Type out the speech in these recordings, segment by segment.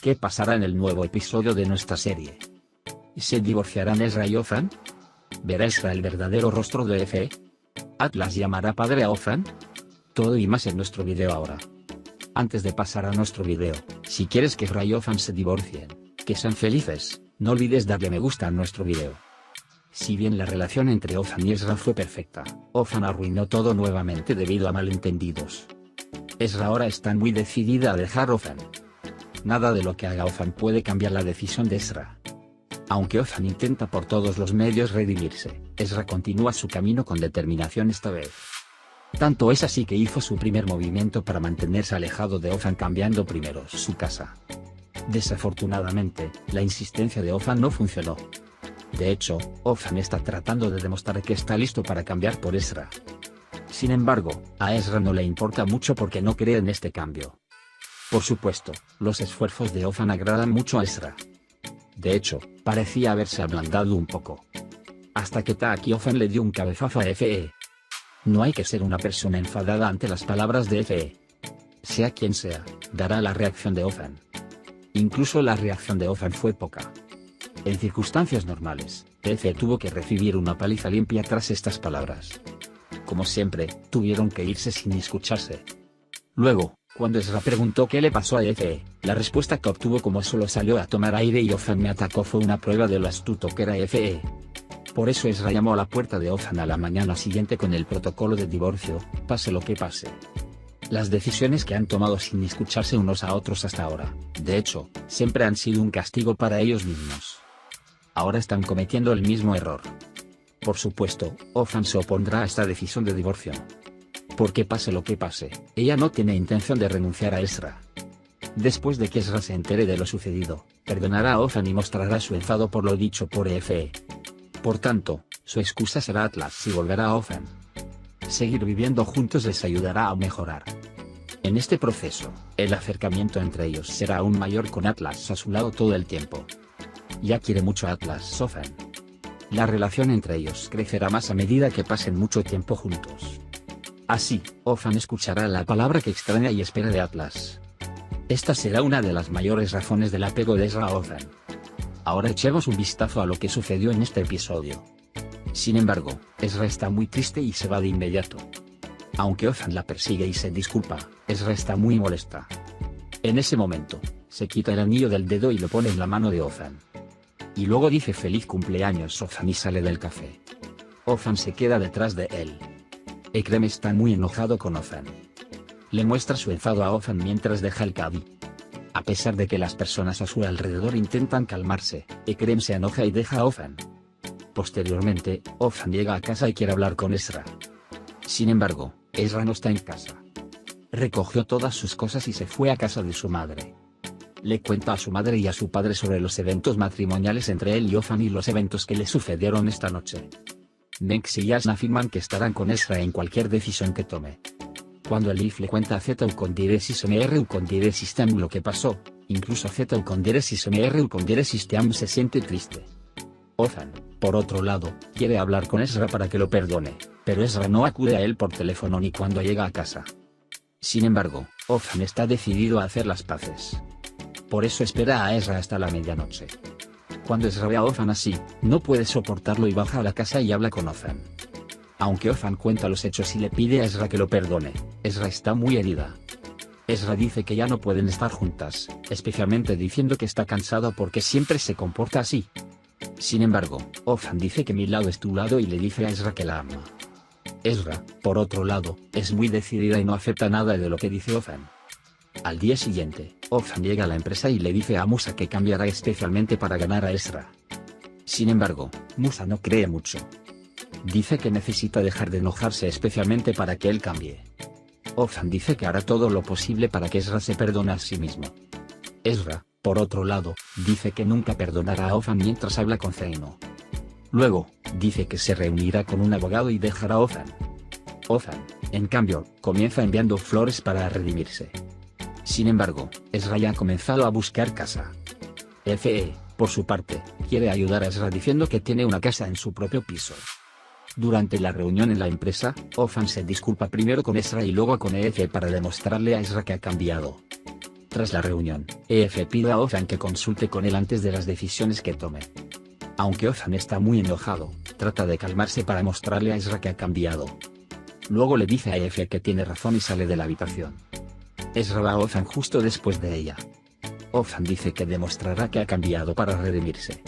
¿Qué pasará en el nuevo episodio de nuestra serie? ¿Se divorciarán Ezra y Othan? ¿Verá Ezra el verdadero rostro de Efe? ¿Atlas llamará padre a Othan? Todo y más en nuestro video ahora. Antes de pasar a nuestro video, si quieres que Ezra y Othan se divorcien, que sean felices, no olvides darle me gusta a nuestro video. Si bien la relación entre Othan y Ezra fue perfecta, Othan arruinó todo nuevamente debido a malentendidos. Ezra ahora está muy decidida a dejar a Othan. Nada de lo que haga Othan puede cambiar la decisión de Ezra. Aunque Othan intenta por todos los medios redimirse, Ezra continúa su camino con determinación esta vez. Tanto es así que hizo su primer movimiento para mantenerse alejado de Othan cambiando primero su casa. Desafortunadamente, la insistencia de Othan no funcionó. De hecho, Othan está tratando de demostrar que está listo para cambiar por Ezra. Sin embargo, a Ezra no le importa mucho porque no cree en este cambio. Por supuesto, los esfuerzos de Othan agradan mucho a Ezra. De hecho, parecía haberse ablandado un poco. Hasta que Taki Othan le dio un cabezazo a Efe. No hay que ser una persona enfadada ante las palabras de Efe. Sea quien sea, dará la reacción de Othan. Incluso la reacción de Othan fue poca. En circunstancias normales, Efe tuvo que recibir una paliza limpia tras estas palabras. Como siempre, tuvieron que irse sin escucharse. Luego, cuando Ezra preguntó qué le pasó a Efe, la respuesta que obtuvo como solo salió a tomar aire y Othan me atacó fue una prueba de lo astuto que era Efe. Por eso Ezra llamó a la puerta de Othan a la mañana siguiente con el protocolo de divorcio, pase lo que pase. Las decisiones que han tomado sin escucharse unos a otros hasta ahora, de hecho, siempre han sido un castigo para ellos mismos. Ahora están cometiendo el mismo error. Por supuesto, Othan se opondrá a esta decisión de divorcio. Porque pase lo que pase, ella no tiene intención de renunciar a Ezra. Después de que Ezra se entere de lo sucedido, perdonará a Othan y mostrará su enfado por lo dicho por Efe. Por tanto, su excusa será Atlas y volverá a Othan. Seguir viviendo juntos les ayudará a mejorar. En este proceso, el acercamiento entre ellos será aún mayor con Atlas a su lado todo el tiempo. Ya quiere mucho a Atlas Othan. La relación entre ellos crecerá más a medida que pasen mucho tiempo juntos. Así, Othan escuchará la palabra que extraña y espera de Atlas. Esta será una de las mayores razones del apego de Ezra a Othan. Ahora echemos un vistazo a lo que sucedió en este episodio. Sin embargo, Ezra está muy triste y se va de inmediato. Aunque Othan la persigue y se disculpa, Ezra está muy molesta. En ese momento, se quita el anillo del dedo y lo pone en la mano de Othan. Y luego dice feliz cumpleaños Othan y sale del café. Othan se queda detrás de él. Ekrem está muy enojado con Othan. Le muestra su enfado a Othan mientras deja el caddy. A pesar de que las personas a su alrededor intentan calmarse, Ekrem se enoja y deja a Othan. Posteriormente, Othan llega a casa y quiere hablar con Ezra. Sin embargo, Ezra no está en casa. Recogió todas sus cosas y se fue a casa de su madre. Le cuenta a su madre y a su padre sobre los eventos matrimoniales entre él y Othan y los eventos que le sucedieron esta noche. Mengs y Yasna afirman que estarán con Ezra en cualquier decisión que tome. Cuando Elif le cuenta a Zeta Ucondiresis Mr Ucondiresis System lo que pasó, incluso Zeta Ucondiresis Mr Ucondiresis System se siente triste. Othan, por otro lado, quiere hablar con Ezra para que lo perdone, pero Ezra no acude a él por teléfono ni cuando llega a casa. Sin embargo, Othan está decidido a hacer las paces. Por eso espera a Ezra hasta la medianoche. Cuando Ezra ve a Othan así, no puede soportarlo y baja a la casa y habla con Othan. Aunque Othan cuenta los hechos y le pide a Ezra que lo perdone, Ezra está muy herida. Ezra dice que ya no pueden estar juntas, especialmente diciendo que está cansado porque siempre se comporta así. Sin embargo, Othan dice que mi lado es tu lado y le dice a Ezra que la ama. Ezra, por otro lado, es muy decidida y no acepta nada de lo que dice Othan. Al día siguiente, Othan llega a la empresa y le dice a Musa que cambiará especialmente para ganar a Ezra. Sin embargo, Musa no cree mucho. Dice que necesita dejar de enojarse especialmente para que él cambie. Othan dice que hará todo lo posible para que Ezra se perdone a sí mismo. Ezra, por otro lado, dice que nunca perdonará a Othan mientras habla con Zeino. Luego, dice que se reunirá con un abogado y dejará a Othan. Othan, en cambio, comienza enviando flores para redimirse. Sin embargo, Ezra ya ha comenzado a buscar casa. Efe, por su parte, quiere ayudar a Ezra diciendo que tiene una casa en su propio piso. Durante la reunión en la empresa, Othan se disculpa primero con Ezra y luego con Efe para demostrarle a Ezra que ha cambiado. Tras la reunión, Ef pide a Othan que consulte con él antes de las decisiones que tome. Aunque Othan está muy enojado, trata de calmarse para mostrarle a Ezra que ha cambiado. Luego le dice a Ef que tiene razón y sale de la habitación. Ezra va a Othan justo después de ella. Othan dice que demostrará que ha cambiado para redimirse.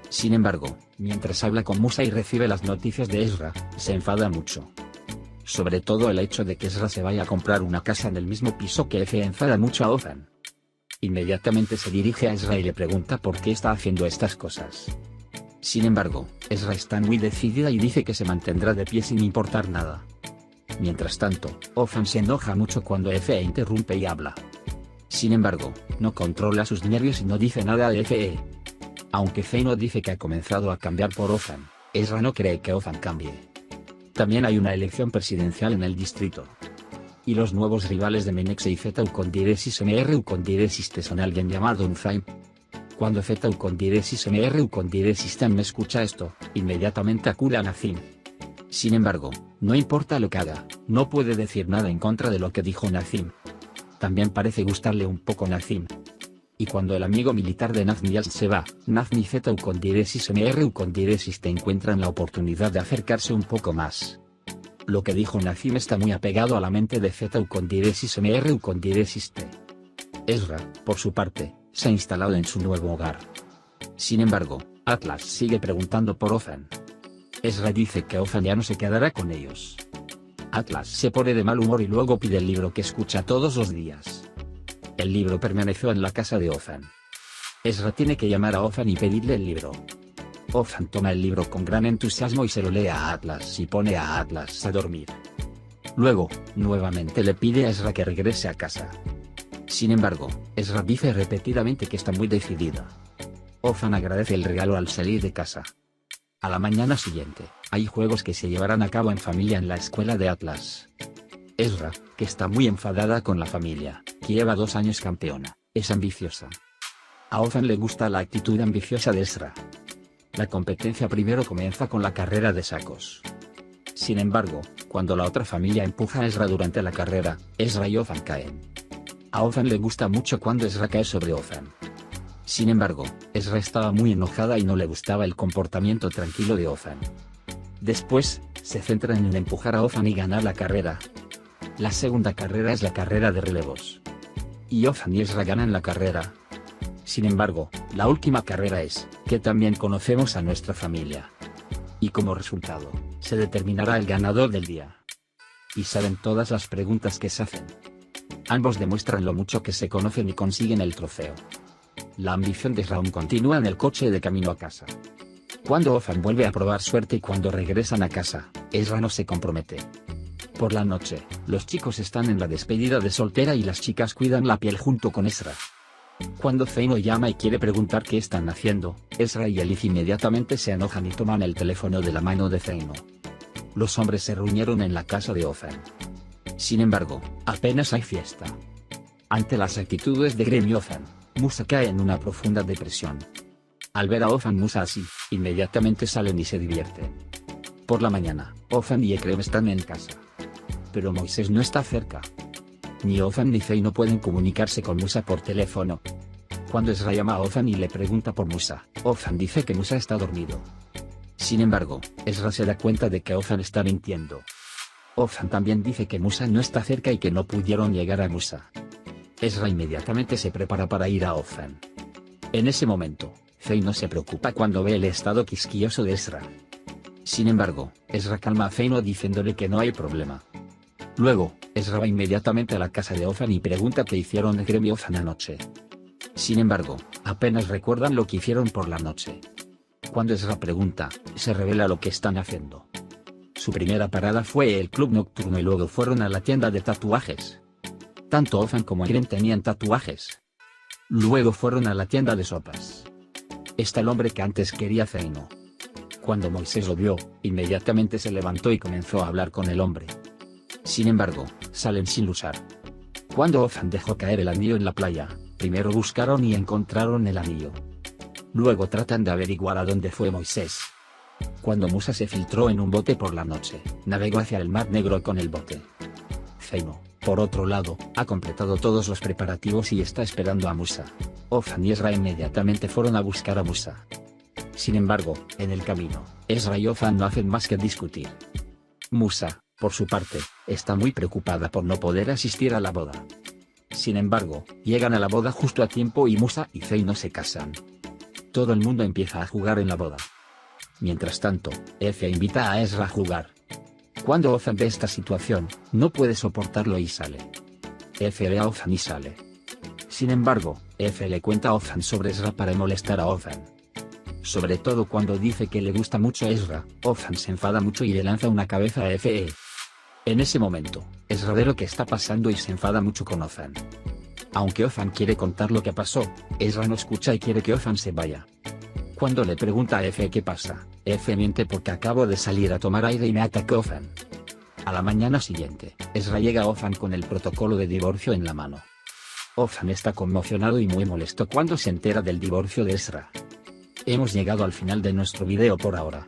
Sin embargo, mientras habla con Musa y recibe las noticias de Ezra, se enfada mucho. Sobre todo el hecho de que Ezra se vaya a comprar una casa en el mismo piso que Ef enfada mucho a Othan. Inmediatamente se dirige a Ezra y le pregunta por qué está haciendo estas cosas. Sin embargo, Ezra está muy decidida y dice que se mantendrá de pie sin importar nada. Mientras tanto, Othan se enoja mucho cuando Ef interrumpe y habla. Sin embargo, no controla sus nervios y no dice nada de Ef. Aunque Feino dice que ha comenzado a cambiar por Othan, Ezra no cree que Othan cambie. También hay una elección presidencial en el distrito. Y los nuevos rivales de Menexe y Zeta Ucondiresis MR Ucondiresis son alguien llamado Unzaim. Cuando Zeta Ucondiresis MR Ucondiresis me escucha esto, inmediatamente acude a Nazim. Sin embargo, no importa lo que haga, no puede decir nada en contra de lo que dijo Nazim. También parece gustarle un poco Nazim. Y cuando el amigo militar de Nazmi se va, Nazmi y Zeta Ucondiresis MR Ucondiresis encuentran la oportunidad de acercarse un poco más. Lo que dijo Nazim está muy apegado a la mente de Zeta Ucondiresis MR Ucondiresis T. Ezra, por su parte, se ha instalado en su nuevo hogar. Sin embargo, Atlas sigue preguntando por Othan. Ezra dice que Othan ya no se quedará con ellos. Atlas se pone de mal humor y luego pide el libro que escucha todos los días. El libro permaneció en la casa de Othan. Ezra tiene que llamar a Othan y pedirle el libro. Othan toma el libro con gran entusiasmo y se lo lee a Atlas y pone a Atlas a dormir. Luego, nuevamente le pide a Ezra que regrese a casa. Sin embargo, Ezra dice repetidamente que está muy decidida. Othan agradece el regalo al salir de casa. A la mañana siguiente, hay juegos que se llevarán a cabo en familia en la escuela de Atlas. Ezra, que está muy enfadada con la familia, que lleva 2 años campeona, es ambiciosa. A Othan le gusta la actitud ambiciosa de Ezra. La competencia primero comienza con la carrera de sacos. Sin embargo, cuando la otra familia empuja a Ezra durante la carrera, Ezra y Othan caen. A Othan le gusta mucho cuando Ezra cae sobre Othan. Sin embargo, Ezra estaba muy enojada y no le gustaba el comportamiento tranquilo de Othan. Después, se centran en empujar a Othan y ganar la carrera. La segunda carrera es la carrera de relevos. Y Othan y Ezra ganan la carrera. Sin embargo, la última carrera es, que también conocemos a nuestra familia. Y como resultado, se determinará el ganador del día. Y saben todas las preguntas que se hacen. Ambos demuestran lo mucho que se conocen y consiguen el trofeo. La ambición de Ezra continúa en el coche de camino a casa. Cuando Othan vuelve a probar suerte y cuando regresan a casa, Ezra no se compromete. Por la noche, los chicos están en la despedida de soltera y las chicas cuidan la piel junto con Ezra. Cuando Feino llama y quiere preguntar qué están haciendo, Ezra y Elif inmediatamente se enojan y toman el teléfono de la mano de Feino. Los hombres se reunieron en la casa de Othan. Sin embargo, apenas hay fiesta. Ante las actitudes de Grem y Othan, Musa cae en una profunda depresión. Al ver a Othan Musa así, inmediatamente salen y se divierten. Por la mañana, Othan y Ekrem están en casa. Pero Moisés no está cerca. Ni Othan ni Feino pueden comunicarse con Musa por teléfono. Cuando Ezra llama a Othan y le pregunta por Musa, Othan dice que Musa está dormido. Sin embargo, Ezra se da cuenta de que Othan está mintiendo. Othan también dice que Musa no está cerca y que no pudieron llegar a Musa. Ezra inmediatamente se prepara para ir a Othan. En ese momento, Feino se preocupa cuando ve el estado quisquilloso de Ezra. Sin embargo, Ezra calma a Feino diciéndole que no hay problema. Luego, Ezra va inmediatamente a la casa de Othan y pregunta qué hicieron Ekrem y Othan anoche. Sin embargo, apenas recuerdan lo que hicieron por la noche. Cuando Ezra pregunta, se revela lo que están haciendo. Su primera parada fue el club nocturno y luego fueron a la tienda de tatuajes. Tanto Othan como Ekrem tenían tatuajes. Luego fueron a la tienda de sopas. Está el hombre que antes quería Feino. Cuando Moisés lo vio, inmediatamente se levantó y comenzó a hablar con el hombre. Sin embargo, salen sin luchar. Cuando Othan dejó caer el anillo en la playa, primero buscaron y encontraron el anillo. Luego tratan de averiguar a dónde fue Moisés. Cuando Musa se filtró en un bote por la noche, navegó hacia el Mar Negro con el bote. Feino, Por otro lado, ha completado todos los preparativos y está esperando a Musa. Ofan y Ezra inmediatamente fueron a buscar a Musa. Sin embargo, en el camino, Ezra y Ofan no hacen más que discutir. Musa, por su parte, está muy preocupada por no poder asistir a la boda. Sin embargo, llegan a la boda justo a tiempo y Musa y Zeino se casan. Todo el mundo empieza a jugar en la boda. Mientras tanto, Efe invita a Ezra a jugar. Cuando Ofan ve esta situación, no puede soportarlo y sale. Efe ve a Ofan y sale. Sin embargo, Efe le cuenta a Ofan sobre Ezra para molestar a Ofan. Sobre todo cuando dice que le gusta mucho a Ezra, Ofan se enfada mucho y le lanza una cabeza a Efe. En ese momento, Ezra ve lo que está pasando y se enfada mucho con Ofan. Aunque Ofan quiere contar lo que pasó, Ezra no escucha y quiere que Ofan se vaya. Cuando le pregunta a Efe qué pasa, Efe miente porque acabo de salir a tomar aire y me atacó Ofan. A la mañana siguiente, Ezra llega a Ofan con el protocolo de divorcio en la mano. Ofan está conmocionado y muy molesto cuando se entera del divorcio de Ezra. Hemos llegado al final de nuestro video por ahora.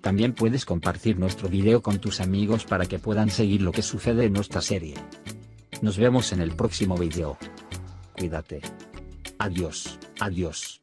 También puedes compartir nuestro video con tus amigos para que puedan seguir lo que sucede en nuestra serie. Nos vemos en el próximo video. Cuídate. Adiós, adiós.